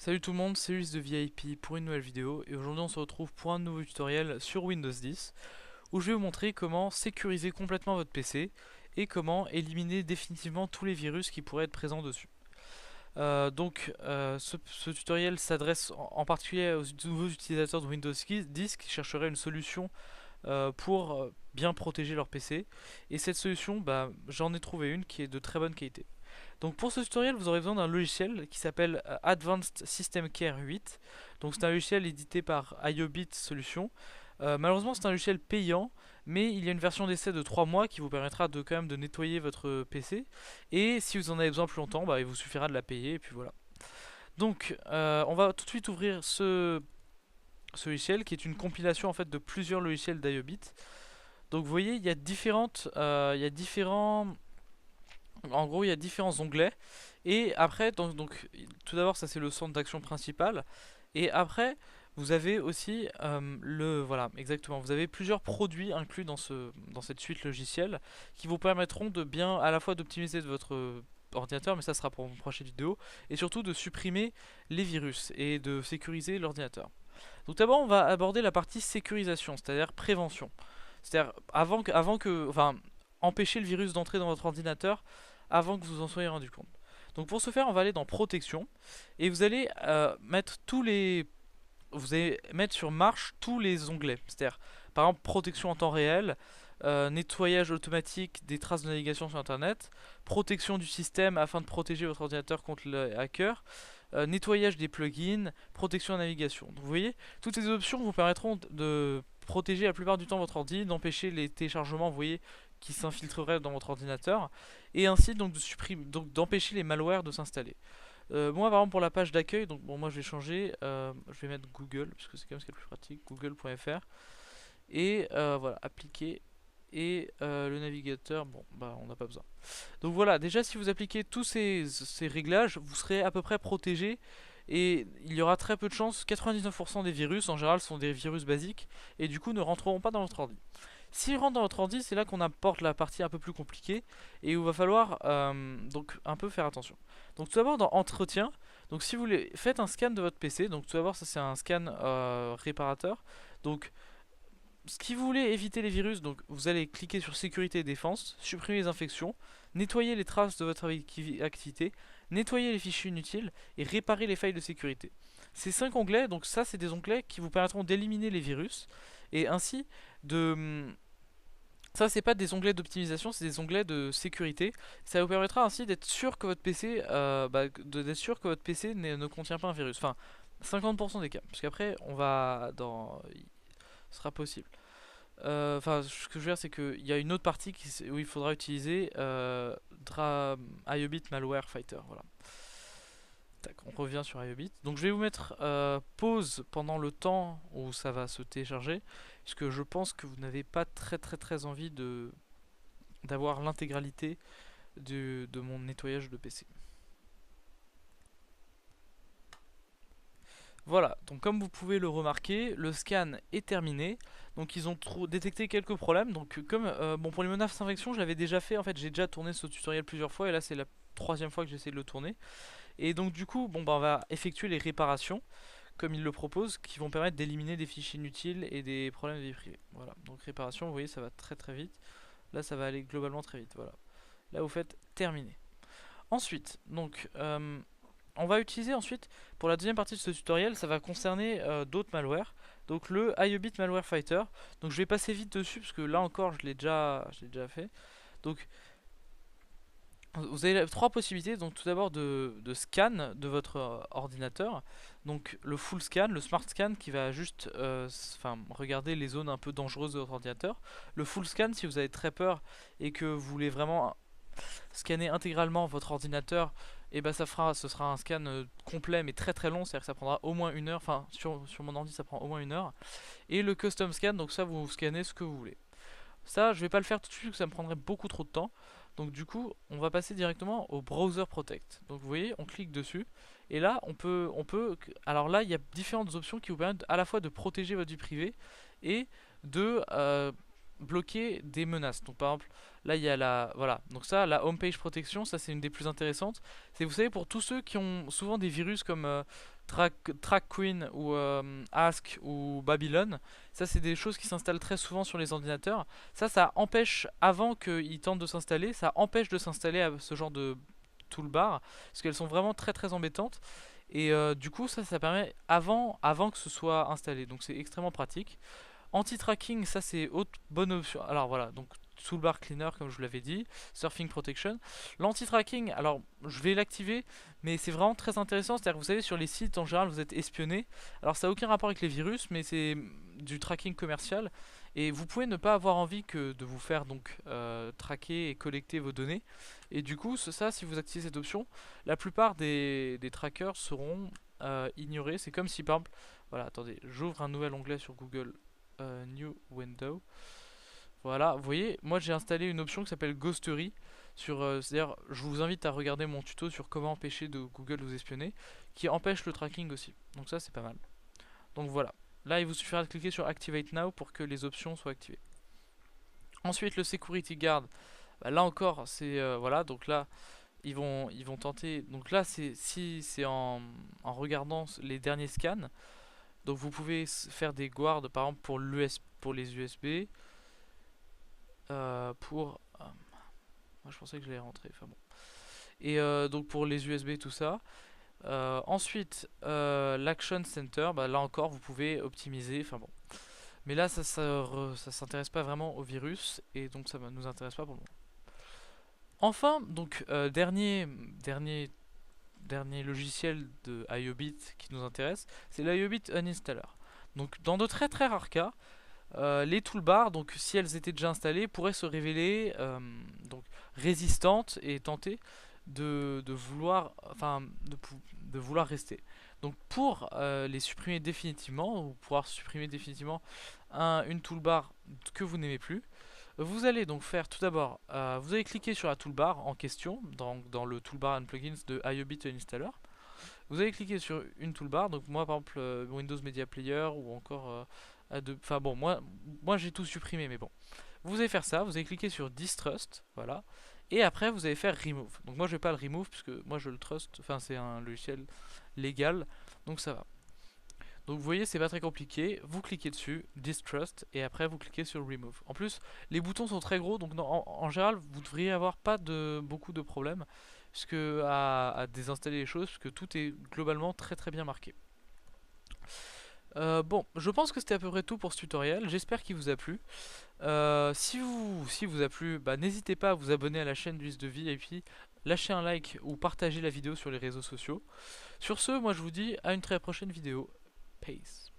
Salut tout le monde, c'est Ulysse de VIP pour une nouvelle vidéo et aujourd'hui on se retrouve pour un nouveau tutoriel sur Windows 10 où je vais vous montrer comment sécuriser complètement votre PC et comment éliminer définitivement tous les virus qui pourraient être présents dessus. Ce tutoriel s'adresse en particulier aux nouveaux utilisateurs de Windows 10 qui chercheraient une solution pour bien protéger leur PC, et cette solution, j'en ai trouvé une qui est de très bonne qualité. Donc pour ce tutoriel, vous aurez besoin d'un logiciel qui s'appelle Advanced System Care 8. Donc c'est un logiciel édité par IOBIT Solutions. Malheureusement, c'est un logiciel payant, mais il y a une version d'essai de 3 mois qui vous permettra de quand même de nettoyer votre PC. Et si vous en avez besoin plus longtemps, il vous suffira de la payer et puis voilà. Donc on va tout de suite ouvrir ce logiciel qui est une compilation en fait de plusieurs logiciels d'IOBIT. Donc vous voyez, il y a différents en gros, il y a différents onglets. Et après, tout d'abord, ça c'est le centre d'action principal. Et après, vous avez aussi voilà, exactement. Vous avez plusieurs produits inclus dans cette suite logicielle qui vous permettront de bien, à la fois d'optimiser votre ordinateur, mais ça sera pour une prochaine vidéo, et surtout de supprimer les virus et de sécuriser l'ordinateur. Donc d'abord, on va aborder la partie sécurisation, c'est-à-dire prévention. C'est-à-dire enfin, empêcher le virus d'entrer dans votre ordinateur avant que vous en soyez rendu compte. Donc pour ce faire, on va aller dans protection et vous allez mettre sur marche tous les onglets. C'est-à-dire par exemple protection en temps réel, nettoyage automatique des traces de navigation sur internet, protection du système afin de protéger votre ordinateur contre le hacker, nettoyage des plugins, protection de navigation. Donc vous voyez, toutes ces options vous permettront de protéger la plupart du temps votre ordi, d'empêcher les téléchargements, vous voyez, qui s'infiltreraient dans votre ordinateur, et ainsi donc d'empêcher les malwares de s'installer. Moi par exemple pour la page d'accueil, donc bon moi je vais changer, je vais mettre Google, parce que c'est quand même ce qui est le plus pratique, google.fr, et voilà, appliquer, et le navigateur, bon bah on n'a pas besoin. Donc voilà, déjà si vous appliquez tous ces réglages, vous serez à peu près protégé, et il y aura très peu de chances, 99% des virus en général sont des virus basiques, et du coup ne rentreront pas dans votre ordi. S'ils rentrent dans votre ordi, c'est là qu'on apporte la partie un peu plus compliquée et où il va falloir donc un peu faire attention. Donc tout d'abord dans entretien, donc si vous voulez, faites un scan de votre PC. Donc tout d'abord ça c'est un scan réparateur. Donc si vous voulez éviter les virus, donc vous allez cliquer sur sécurité et défense, supprimer les infections, nettoyer les traces de votre activité, nettoyer les fichiers inutiles et réparer les failles de sécurité. Ces 5 onglets, donc ça c'est des onglets qui vous permettront d'éliminer les virus et ainsi de ça, c'est pas des onglets d'optimisation, c'est des onglets de sécurité. Ça vous permettra ainsi d'être sûr que votre PC, d'être sûr que votre PC ne contient pas un virus. Enfin, 50% des cas. Parce qu'après, ce sera possible. Enfin, ce que je veux dire, c'est qu'il y a une autre partie où il faudra utiliser IOBIT Malware Fighter. Voilà. Tac, on revient sur IOBIT. Donc je vais vous mettre pause pendant le temps où ça va se télécharger, puisque je pense que vous n'avez pas très envie d'avoir l'intégralité de mon nettoyage de PC. Voilà, donc comme vous pouvez le remarquer, le scan est terminé. Donc ils ont détecté quelques problèmes. Donc comme bon, pour les menaces d'infection, je l'avais déjà fait. En fait, j'ai déjà tourné ce tutoriel plusieurs fois et là c'est la troisième fois que j'essaie de le tourner. Et donc du coup, on va effectuer les réparations comme il le propose, qui vont permettre d'éliminer des fichiers inutiles et des problèmes de vie privée. Voilà, donc réparation, vous voyez, ça va très vite. Là, ça va aller globalement très vite. Voilà. Là, vous faites terminer. Ensuite, donc, on va utiliser ensuite, pour la deuxième partie de ce tutoriel, ça va concerner d'autres malwares. Donc le IOBIT Malware Fighter. Donc je vais passer vite dessus, parce que là encore, je l'ai déjà fait. Donc vous avez trois possibilités. Donc tout d'abord de scan de votre ordinateur. Donc le full scan, le smart scan qui va juste regarder les zones un peu dangereuses de votre ordinateur. Le full scan si vous avez très peur et que vous voulez vraiment scanner intégralement votre ordinateur, et ce sera un scan complet mais très long, c'est-à-dire que ça prendra au moins une heure. Enfin sur mon ordi ça prend au moins une heure. Et le custom scan, donc ça vous scannez ce que vous voulez. Ça, je vais pas le faire tout de suite, parce que ça me prendrait beaucoup trop de temps. Donc du coup, on va passer directement au Browser Protect. Donc vous voyez, on clique dessus. Et là, alors là, il y a différentes options qui vous permettent à la fois de protéger votre vie privée et de bloquer des menaces. Donc par exemple, Là, il y a la, voilà. Donc ça, la home page protection, ça c'est une des plus intéressantes. C'est, vous savez, pour tous ceux qui ont souvent des virus comme Track Queen ou Ask ou Babylon, ça c'est des choses qui s'installent très souvent sur les ordinateurs. Ça empêche, avant qu'ils tentent de s'installer, ça empêche de s'installer à ce genre de toolbar, parce qu'elles sont vraiment très très embêtantes. Et du coup, ça permet avant que ce soit installé. Donc c'est extrêmement pratique. Anti-tracking, ça c'est autre bonne option. Alors voilà, donc toolbar cleaner comme je vous l'avais dit, surfing protection. L'anti-tracking, alors je vais l'activer, mais c'est vraiment très intéressant. C'est-à-dire que vous savez, sur les sites en général, vous êtes espionné. Alors ça n'a aucun rapport avec les virus, mais c'est du tracking commercial. Et vous pouvez ne pas avoir envie que de vous faire donc traquer et collecter vos données. Et du coup, ça, si vous activez cette option, la plupart des trackers seront ignorés. C'est comme si par exemple, voilà, attendez, j'ouvre un nouvel onglet sur Google. New Window. Voilà, vous voyez, moi j'ai installé une option qui s'appelle Ghostery. C'est-à-dire, je vous invite à regarder mon tuto sur comment empêcher de Google vous espionner, qui empêche le tracking aussi. Donc ça c'est pas mal. Donc voilà. Là il vous suffira de cliquer sur Activate Now pour que les options soient activées. Ensuite le Security Guard. Bah, là encore, c'est voilà, donc là ils vont tenter. Donc là si c'est en regardant les derniers scans. Donc vous pouvez faire des guards par exemple pour les USB, moi je pensais que je l'avais rentré, enfin bon. Et donc pour les USB tout ça. Ensuite l'Action Center, bah, là encore vous pouvez optimiser, enfin bon. Mais là ça s'intéresse pas vraiment au virus et donc ça ne nous intéresse pas pour le moment. Enfin donc dernier logiciel de IOBIT qui nous intéresse, c'est l'IOBIT Uninstaller. Donc dans de très très rares cas, les toolbars, donc si elles étaient déjà installées, pourraient se révéler donc résistantes et tenter de vouloir, de vouloir rester. Donc pour les supprimer définitivement, ou pouvoir supprimer définitivement une toolbar que vous n'aimez plus, vous allez donc faire tout d'abord, vous allez cliquer sur la toolbar en question, dans le toolbar and plugins de IOBIT Uninstaller. Vous allez cliquer sur une toolbar, donc moi par exemple Windows Media Player ou encore enfin bon, moi j'ai tout supprimé, mais bon. Vous allez faire ça, vous allez cliquer sur Distrust, voilà. Et après vous allez faire Remove. Donc moi je vais pas le Remove puisque moi je le trust, enfin c'est un logiciel légal, donc ça va. Donc vous voyez c'est pas très compliqué, vous cliquez dessus, Distrust, et après vous cliquez sur Remove. En plus les boutons sont très gros, donc en général vous devriez avoir pas beaucoup de problèmes puisque à désinstaller les choses, puisque tout est globalement très très bien marqué. Bon, je pense que c'était à peu près tout pour ce tutoriel, j'espère qu'il vous a plu. Si vous a plu, bah, n'hésitez pas à vous abonner à la chaîne du de Vie et puis lâcher un like ou partager la vidéo sur les réseaux sociaux. Sur ce, moi je vous dis à une très prochaine vidéo. Peace.